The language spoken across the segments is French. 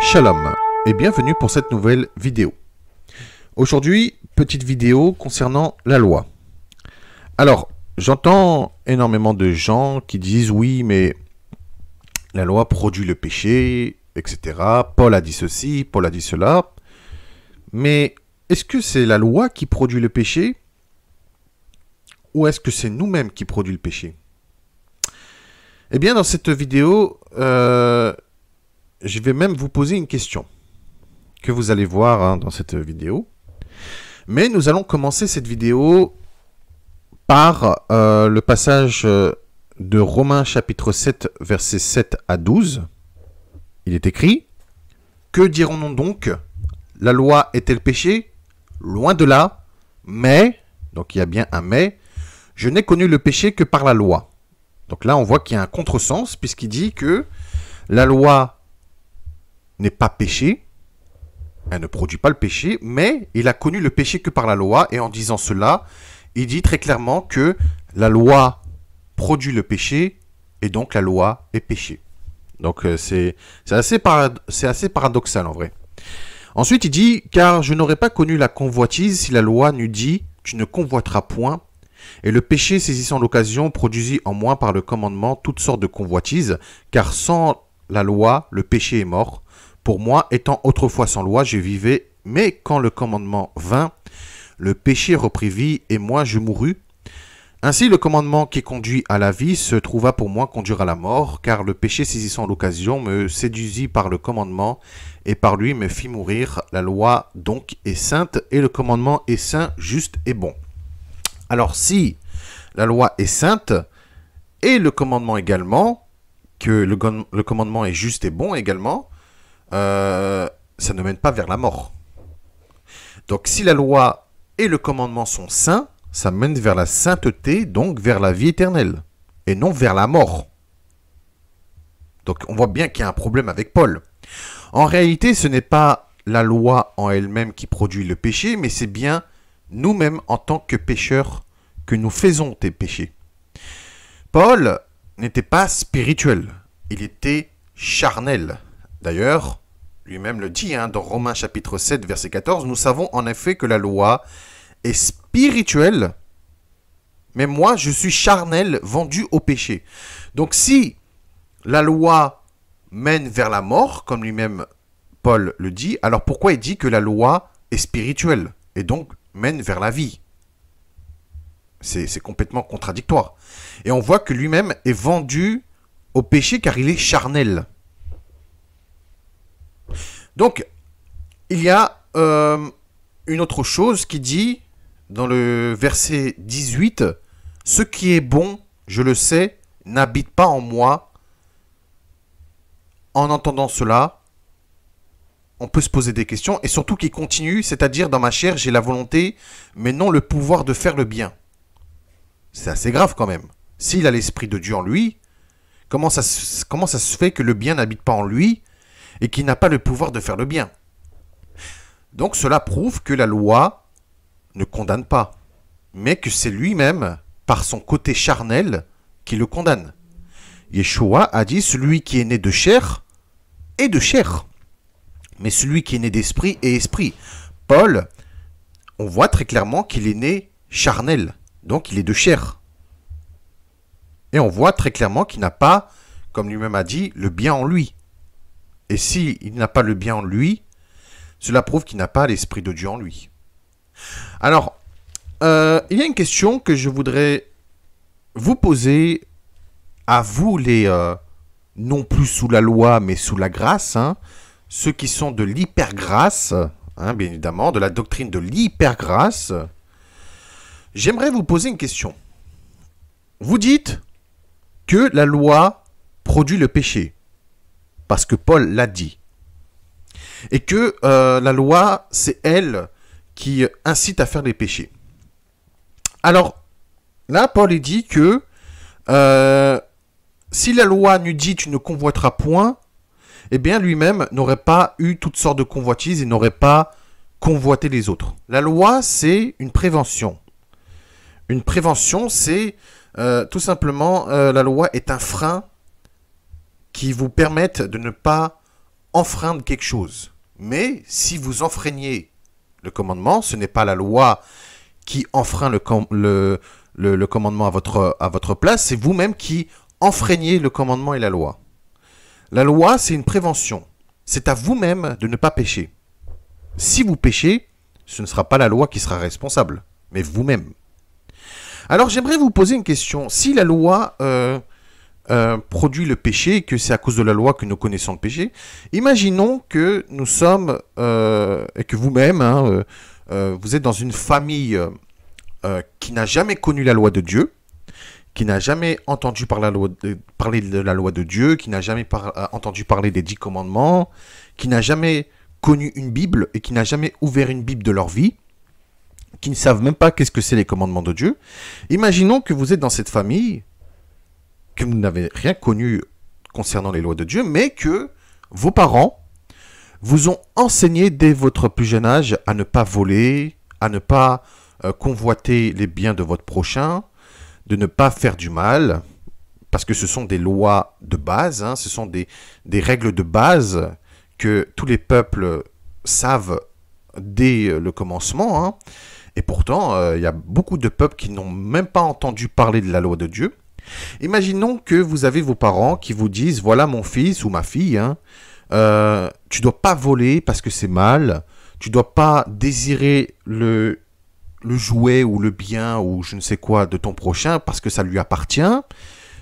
Shalom et bienvenue pour cette nouvelle vidéo. Aujourd'hui, petite vidéo concernant la loi. Alors, j'entends énormément de gens qui disent oui, mais la loi produit le péché, etc. Paul a dit ceci, Paul a dit cela. Mais est-ce que c'est la loi qui produit le péché ou est-ce que c'est nous-mêmes qui produit le péché? Eh bien, dans cette vidéo, je vais même vous poser une question que vous allez voir dans cette vidéo. Mais nous allons commencer cette vidéo par le passage de Romains chapitre 7, versets 7 à 12. Il est écrit: « Que dirons-nous donc? La loi est-elle péché? Loin de là. Mais, donc il y a bien un mais, je n'ai connu le péché que par la loi. » Donc là, on voit qu'il y a un contresens puisqu'il dit que la loi n'est pas péché, elle ne produit pas le péché, mais il a connu le péché que par la loi, et en disant cela, il dit très clairement que la loi produit le péché, et donc la loi est péché. Donc c'est assez paradoxal en vrai. Ensuite il dit, car je n'aurais pas connu la convoitise si la loi n'eût dit, tu ne convoiteras point, et le péché saisissant l'occasion produisit en moi par le commandement toutes sortes de convoitises, car sans la loi, le péché est mort. Pour moi, étant autrefois sans loi, je vivais, mais quand le commandement vint, le péché reprit vie, et moi je mourus. Ainsi, le commandement qui conduit à la vie se trouva pour moi conduire à la mort, car le péché saisissant l'occasion me séduisit par le commandement, et par lui me fit mourir. La loi donc est sainte, et le commandement est saint, juste et bon. Alors si la loi est sainte, et le commandement également, que le commandement est juste et bon également, ça ne mène pas vers la mort. Donc si la loi et le commandement sont saints, ça mène vers la sainteté, donc vers la vie éternelle, et non vers la mort. Donc on voit bien qu'il y a un problème avec Paul. En réalité, ce n'est pas la loi en elle-même qui produit le péché, mais c'est bien nous-mêmes en tant que pécheurs que nous faisons des péchés. Paul n'était pas spirituel, il était charnel. D'ailleurs, lui-même le dit dans Romains chapitre 7, verset 14, « Nous savons en effet que la loi est spirituelle, mais moi je suis charnel, vendu au péché. » Donc si la loi mène vers la mort, comme lui-même Paul le dit, alors pourquoi il dit que la loi est spirituelle et donc mène vers la vie? C'est complètement contradictoire. Et on voit que lui-même est vendu au péché car il est charnel. Donc, il y a une autre chose qui dit, dans le verset 18, « Ce qui est bon, je le sais, n'habite pas en moi. » En entendant cela, on peut se poser des questions, et surtout qu'il continue, c'est-à-dire, dans ma chair, j'ai la volonté, mais non le pouvoir de faire le bien. C'est assez grave quand même. S'il a l'Esprit de Dieu en lui, comment ça se fait que le bien n'habite pas en lui et qu'il n'a pas le pouvoir de faire le bien? Donc cela prouve que la loi ne condamne pas, mais que c'est lui-même, par son côté charnel, qui le condamne. Yeshua a dit, celui qui est né de chair est de chair, mais celui qui est né d'esprit est esprit. Paul, on voit très clairement qu'il est né charnel, donc il est de chair. Et on voit très clairement qu'il n'a pas, comme lui-même a dit, le bien en lui. Et s'il n'a pas le bien en lui, cela prouve qu'il n'a pas l'Esprit de Dieu en lui. Alors, il y a une question que je voudrais vous poser à vous, les non plus sous la loi, mais sous la grâce, ceux qui sont de l'hypergrâce, bien évidemment, de la doctrine de l'hypergrâce. J'aimerais vous poser une question. Vous dites que la loi produit le péché, parce que Paul l'a dit. Et que la loi, c'est elle qui incite à faire des péchés. Alors, là, Paul il dit que si la loi nous dit « tu ne convoiteras point », eh bien, lui-même n'aurait pas eu toutes sortes de convoitises et n'aurait pas convoité les autres. La loi, c'est une prévention. Une prévention, c'est tout simplement, la loi est un frein qui vous permette de ne pas enfreindre quelque chose. Mais si vous enfreignez le commandement, ce n'est pas la loi qui enfreint le commandement à votre place, c'est vous-même qui enfreignez le commandement et la loi. La loi, c'est une prévention. C'est à vous-même de ne pas pécher. Si vous péchez, ce ne sera pas la loi qui sera responsable, mais vous-même. Alors j'aimerais vous poser une question. Si la loi produit le péché, et que c'est à cause de la loi que nous connaissons le péché, imaginons que nous sommes, et que vous-même, hein, vous êtes dans une famille qui n'a jamais connu la loi de Dieu, qui n'a jamais entendu parler de la loi de Dieu, qui n'a jamais entendu parler des 10 commandements, qui n'a jamais connu une Bible et qui n'a jamais ouvert une Bible de leur vie, qui ne savent même pas qu'est-ce que c'est les commandements de Dieu. Imaginons que vous êtes dans cette famille, que vous n'avez rien connu concernant les lois de Dieu, mais que vos parents vous ont enseigné dès votre plus jeune âge à ne pas voler, à ne pas convoiter les biens de votre prochain, de ne pas faire du mal, parce que ce sont des lois de base, hein, ce sont des règles de base que tous les peuples savent dès le commencement, hein. Et pourtant, il y a beaucoup de peuples qui n'ont même pas entendu parler de la loi de Dieu. Imaginons que vous avez vos parents qui vous disent, voilà mon fils ou ma fille, hein, tu dois pas voler parce que c'est mal, tu dois pas désirer le jouet ou le bien ou je ne sais quoi de ton prochain parce que ça lui appartient,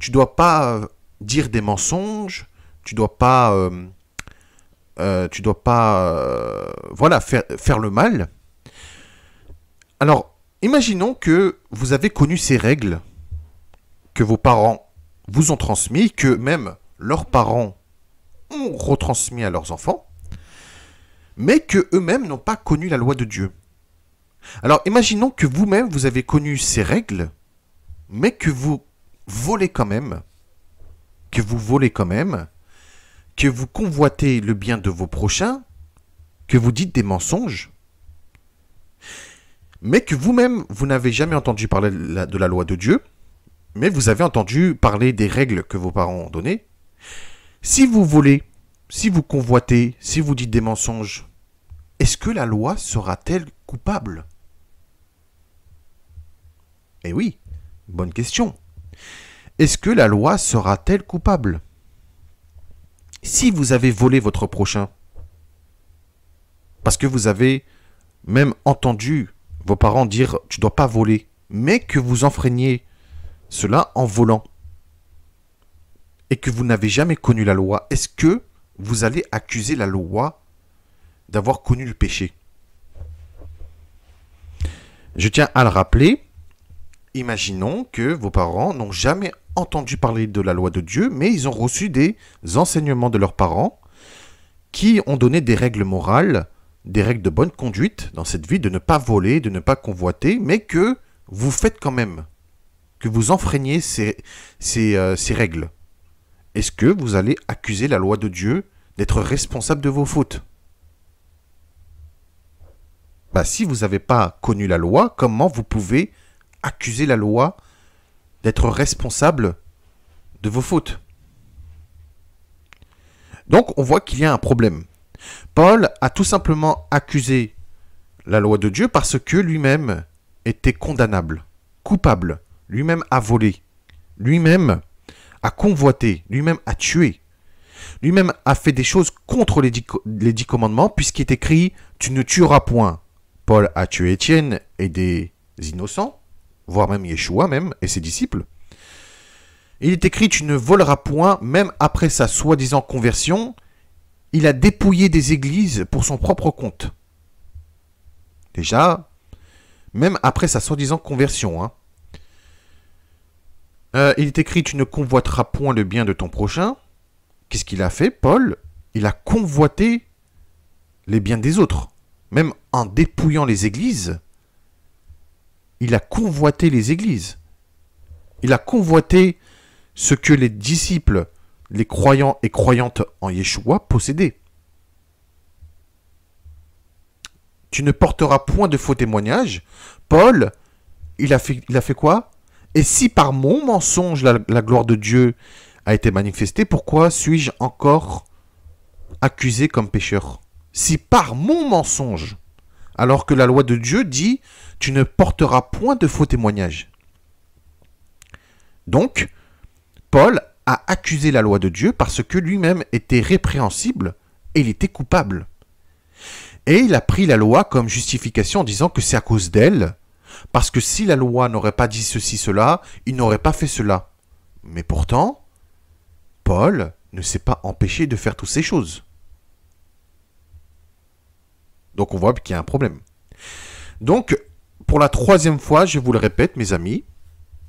tu dois pas dire des mensonges, tu dois pas voilà, faire le mal. Alors, imaginons que vous avez connu ces règles que vos parents vous ont transmis, que même leurs parents ont retransmis à leurs enfants, mais que eux-mêmes n'ont pas connu la loi de Dieu. Alors, imaginons que vous-même, vous avez connu ces règles, mais que vous volez quand même, que vous convoitez le bien de vos prochains, que vous dites des mensonges, mais que vous-même, vous n'avez jamais entendu parler de la loi de Dieu, mais vous avez entendu parler des règles que vos parents ont données. Si vous volez, si vous convoitez, si vous dites des mensonges, est-ce que la loi sera-t-elle coupable? Eh oui, bonne question. Est-ce que la loi sera-t-elle coupable? Si vous avez volé votre prochain, parce que vous avez même entendu vos parents dire « tu ne dois pas voler », mais que vous enfreigniez cela en volant, et que vous n'avez jamais connu la loi, est-ce que vous allez accuser la loi d'avoir connu le péché? Je tiens à le rappeler, imaginons que vos parents n'ont jamais entendu parler de la loi de Dieu, mais ils ont reçu des enseignements de leurs parents qui ont donné des règles morales, des règles de bonne conduite dans cette vie, de ne pas voler, de ne pas convoiter, mais que vous faites quand même, que vous enfreignez ces règles. Est-ce que vous allez accuser la loi de Dieu d'être responsable de vos fautes? Bah, si vous n'avez pas connu la loi, comment vous pouvez accuser la loi d'être responsable de vos fautes? Donc, on voit qu'il y a un problème. Paul a tout simplement accusé la loi de Dieu parce que lui-même était condamnable, coupable. Lui-même a volé. Lui-même a convoité. Lui-même a tué. Lui-même a fait des choses contre les 10 commandements puisqu'il est écrit « Tu ne tueras point ». Paul a tué Étienne et des innocents, voire même Yeshua même et ses disciples. Il est écrit « Tu ne voleras point », même après sa soi-disant conversion, il a dépouillé des églises pour son propre compte. Déjà, même après sa soi-disant conversion. Hein. Il est écrit « Tu ne convoiteras point le bien de ton prochain ». Qu'est-ce qu'il a fait, Paul? Il a convoité les biens des autres. Même en dépouillant les églises, il a convoité les églises. Il a convoité ce que les disciples, les croyants et croyantes en Yeshua possédaient. Tu ne porteras point de faux témoignages. Paul il a fait quoi? Et si par mon mensonge, la gloire de Dieu a été manifestée, pourquoi suis-je encore accusé comme pécheur? Si par mon mensonge, alors que la loi de Dieu dit, tu ne porteras point de faux témoignages. Donc, Paul a accusé la loi de Dieu parce que lui-même était répréhensible et il était coupable. Et il a pris la loi comme justification en disant que c'est à cause d'elle, parce que si la loi n'aurait pas dit ceci, cela, il n'aurait pas fait cela. Mais pourtant, Paul ne s'est pas empêché de faire toutes ces choses. Donc on voit qu'il y a un problème. Donc, pour la 3e fois, je vous le répète, mes amis,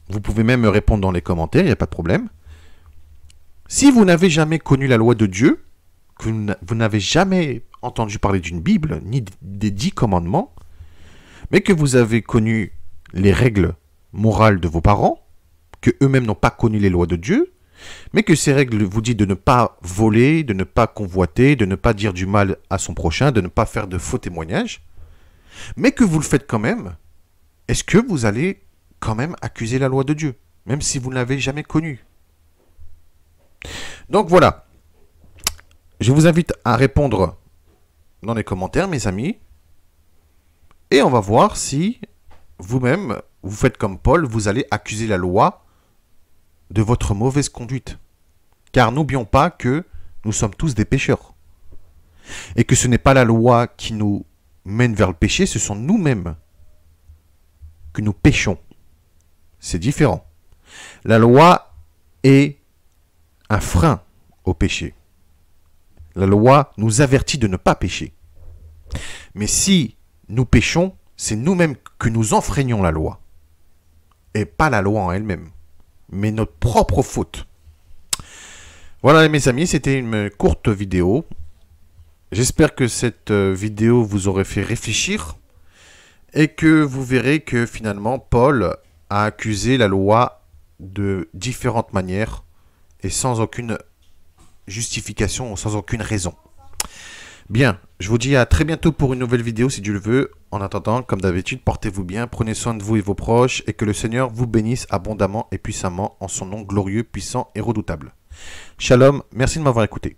vous pouvez même me répondre dans les commentaires, il n'y a pas de problème. Si vous n'avez jamais connu la loi de Dieu, que vous n'avez jamais entendu parler d'une Bible, ni des 10 commandements, mais que vous avez connu les règles morales de vos parents, que eux-mêmes n'ont pas connu les lois de Dieu, mais que ces règles vous disent de ne pas voler, de ne pas convoiter, de ne pas dire du mal à son prochain, de ne pas faire de faux témoignages, mais que vous le faites quand même, est-ce que vous allez quand même accuser la loi de Dieu, même si vous ne l'avez jamais connue? Donc voilà, je vous invite à répondre dans les commentaires, mes amis, et on va voir si vous-même, vous faites comme Paul, vous allez accuser la loi de votre mauvaise conduite. Car n'oublions pas que nous sommes tous des pécheurs. Et que ce n'est pas la loi qui nous mène vers le péché, ce sont nous-mêmes que nous péchons. C'est différent. La loi est un frein au péché. La loi nous avertit de ne pas pécher. Mais si nous péchons, c'est nous-mêmes que nous enfreignons la loi. Et pas la loi en elle-même, mais notre propre faute. Voilà mes amis, c'était une courte vidéo. J'espère que cette vidéo vous aurait fait réfléchir et que vous verrez que finalement Paul a accusé la loi de différentes manières et sans aucune justification, sans aucune raison. Bien, je vous dis à très bientôt pour une nouvelle vidéo si Dieu le veut. En attendant, comme d'habitude, portez-vous bien, prenez soin de vous et vos proches et que le Seigneur vous bénisse abondamment et puissamment en son nom glorieux, puissant et redoutable. Shalom, merci de m'avoir écouté.